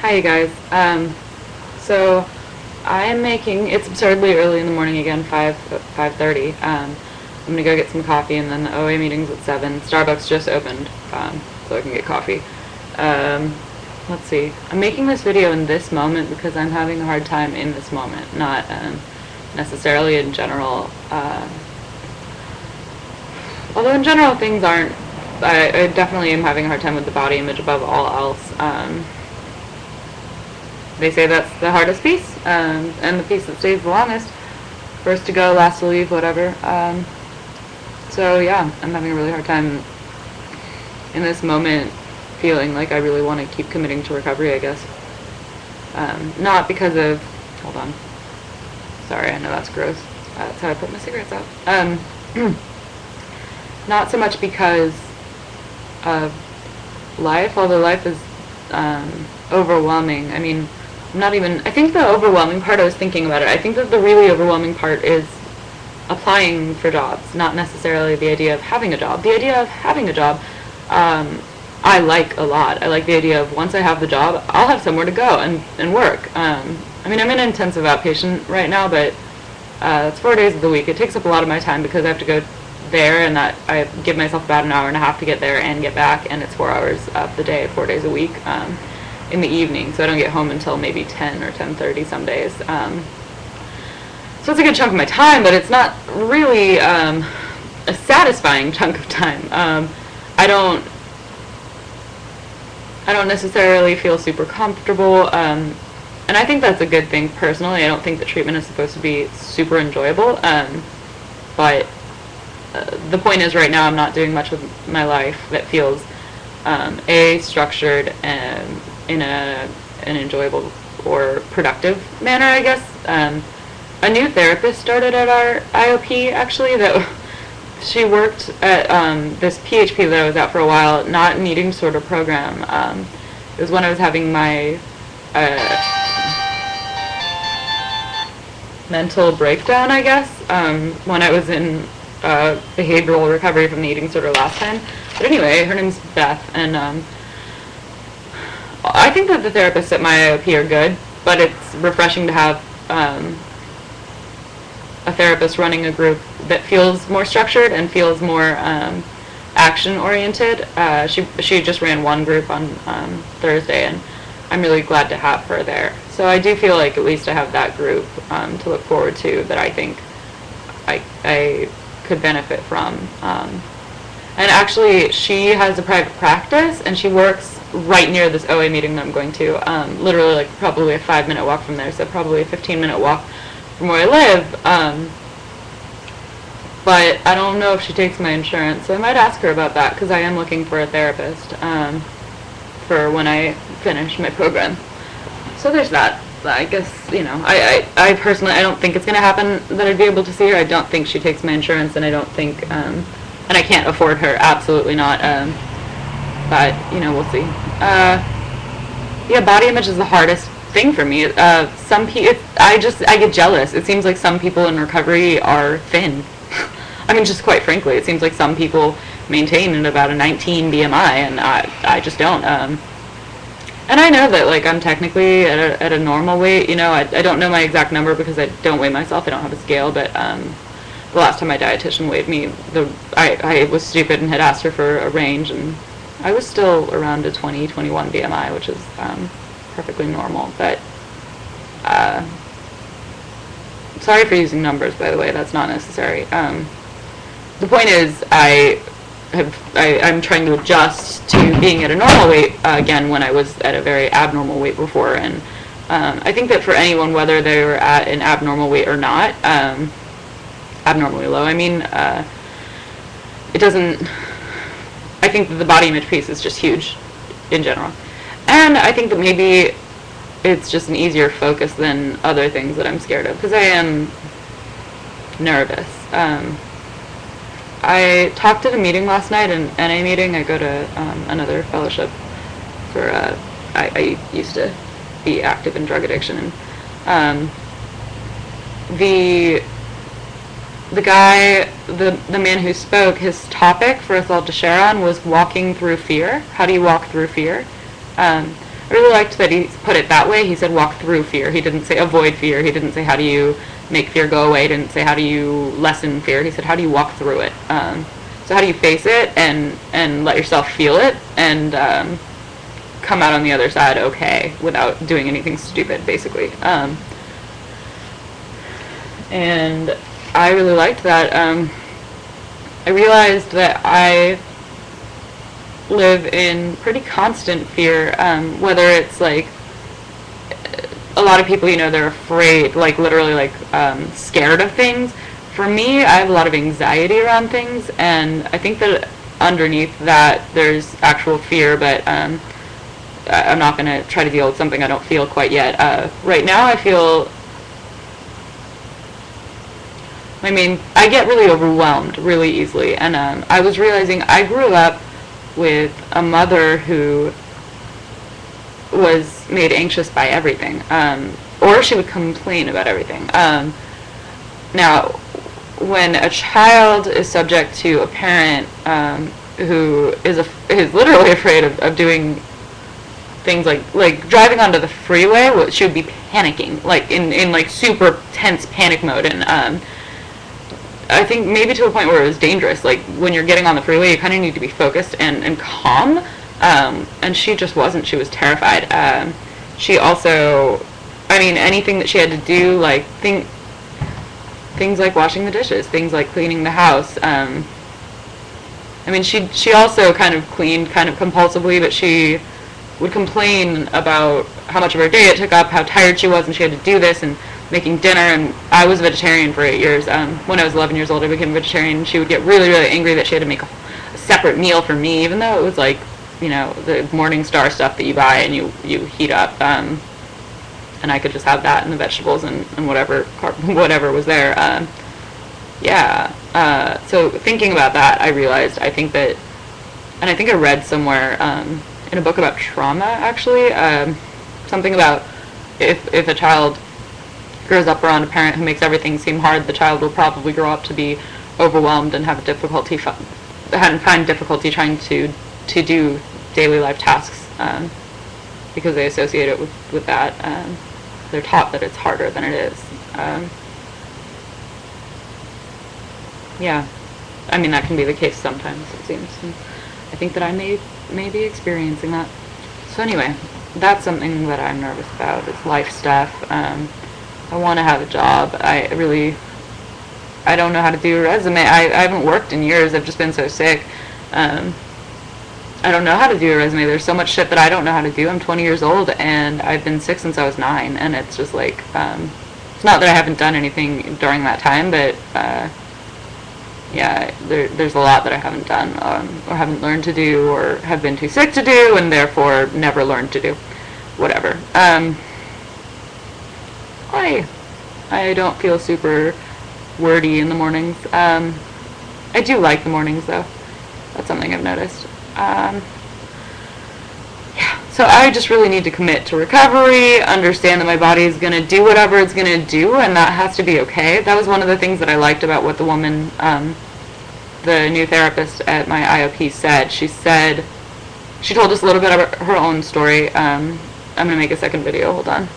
Hi, you guys. So I am making, it's absurdly early in the morning again, 5:30. I'm gonna go get some coffee, and then the OA meeting's at 7. Starbucks just opened, so I can get coffee. Let's see. I'm making this video in this moment because I'm having a hard time in this moment, not necessarily in general. Although in general things aren't, I definitely am having a hard time with the body image above all else. They say that's the hardest piece, and the piece that stays the longest. First to go, last to leave, whatever. So yeah, I'm having a really hard time in this moment feeling like I really want to keep committing to recovery, I guess. Not because of, hold on. Sorry, I know that's gross. That's how I put my cigarettes out. Not so much because of life, although life is overwhelming. I mean, I think the overwhelming part, I was thinking about it, I think that the really overwhelming part is applying for jobs, not necessarily the idea of having a job. The idea of having a job, I like a lot. I like the idea of once I have the job, I'll have somewhere to go and work. I mean, I'm in intensive outpatient right now, but it's 4 days of the week. It takes up a lot of my time because I have to go there, and that I give myself about an hour and a half to get there and get back, and it's 4 hours of the day, 4 days a week. In the evening, so I don't get home until maybe 10 or 10:30 some days. So it's a good chunk of my time, but it's not really a satisfying chunk of time. I don't necessarily feel super comfortable, and I think that's a good thing personally. I don't think that treatment is supposed to be super enjoyable, but the point is right now I'm not doing much with my life that feels structured and in an enjoyable or productive manner, I guess. A new therapist started at our IOP, actually, that she worked at this PHP that I was at for a while, not an eating disorder program. It was when I was having my mental breakdown, I guess, when I was in behavioral recovery from the eating disorder last time. But anyway, her name's Beth, and I think that the therapists at my IOP are good, but it's refreshing to have a therapist running a group that feels more structured and feels more action-oriented. She just ran one group on Thursday, and I'm really glad to have her there. So I do feel like at least I have that group to look forward to that I think I could benefit from. And actually, she has a private practice, and she works right near this OA meeting that I'm going to, literally like probably a 5-minute walk from there, so probably a 15-minute walk from where I live. But I don't know if she takes my insurance, so I might ask her about that, because I am looking for a therapist for when I finish my program. So there's that. I guess, I personally, I don't think it's going to happen that I'd be able to see her. I don't think she takes my insurance, and I don't think, and I can't afford her, absolutely not. But, we'll see. Yeah, body image is the hardest thing for me. I get jealous. It seems like some people in recovery are thin. I mean, just quite frankly, it seems like some people maintain at about a 19 BMI, and I just don't. And I know that, I'm technically at a normal weight. I don't know my exact number because I don't weigh myself. I don't have a scale, but the last time my dietitian weighed me, I was stupid and had asked her for a range, and I was still around a 20, 21 BMI, which is perfectly normal. But sorry for using numbers, by the way. That's not necessary. The point is, I'm trying to adjust to being at a normal weight again when I was at a very abnormal weight before, and I think that for anyone, whether they were at an abnormal weight or not, abnormally low, it doesn't. I think that the body image piece is just huge in general. And I think that maybe it's just an easier focus than other things that I'm scared of, because I am nervous. I talked at a meeting last night, an NA meeting. I go to another fellowship for, I used to be active in drug addiction. And the guy, the man who spoke, his topic for us all to share on was walking through fear. How do you walk through fear? I really liked that he put it that way. He said walk through fear. He didn't say avoid fear. He didn't say how do you make fear go away. He didn't say how do you lessen fear. He said how do you walk through it. So how do you face it and let yourself feel it and come out on the other side okay without doing anything stupid, basically. And I really liked that. I realized that I live in pretty constant fear, whether it's like a lot of people, they're afraid, like literally like scared of things. For me, I have a lot of anxiety around things, and I think that underneath that there's actual fear, but I'm not going to try to deal with something I don't feel quite yet. Right now I get really overwhelmed really easily, and I was realizing I grew up with a mother who was made anxious by everything, or she would complain about everything. Now, when a child is subject to a parent who is literally afraid of doing things like driving onto the freeway, she would be panicking, like in like super tense panic mode, and I think maybe to a point where it was dangerous. Like when you're getting on the freeway, you kind of need to be focused and calm. And she just wasn't. She was terrified. She also, anything that she had to do, like things like washing the dishes, things like cleaning the house. She also kind of cleaned kind of compulsively, but she would complain about how much of her day it took up, how tired she was, and she had to do this, and making dinner. And I was a vegetarian for 8 years. When I was 11 years old, I became a vegetarian. She would get really, really angry that she had to make a separate meal for me, even though it was like, the Morningstar stuff that you buy and you heat up, and I could just have that and the vegetables and whatever was there. So thinking about that, I realized, I think I read somewhere in a book about trauma, actually, something about if a child grows up around a parent who makes everything seem hard, the child will probably grow up to be overwhelmed and find difficulty trying to do daily life tasks, because they associate it with that. They're taught that it's harder than it is. That can be the case sometimes, it seems. And I think that I may be experiencing that. So anyway, that's something that I'm nervous about, is life stuff. I want to have a job. I don't know how to do a resume. I haven't worked in years. I've just been so sick. I don't know how to do a resume. There's so much shit that I don't know how to do. I'm 20 years old, and I've been sick since I was 9, and it's just like, it's not that I haven't done anything during that time, but there's a lot that I haven't done, or haven't learned to do, or have been too sick to do, and therefore never learned to do. Whatever. I don't feel super wordy in the mornings. I do like the mornings, though. That's something I've noticed. So I just really need to commit to recovery, understand that my body is going to do whatever it's going to do, and that has to be okay. That was one of the things that I liked about what the woman, the new therapist at my IOP said. She told us a little bit about her own story. I'm going to make a second video, hold on.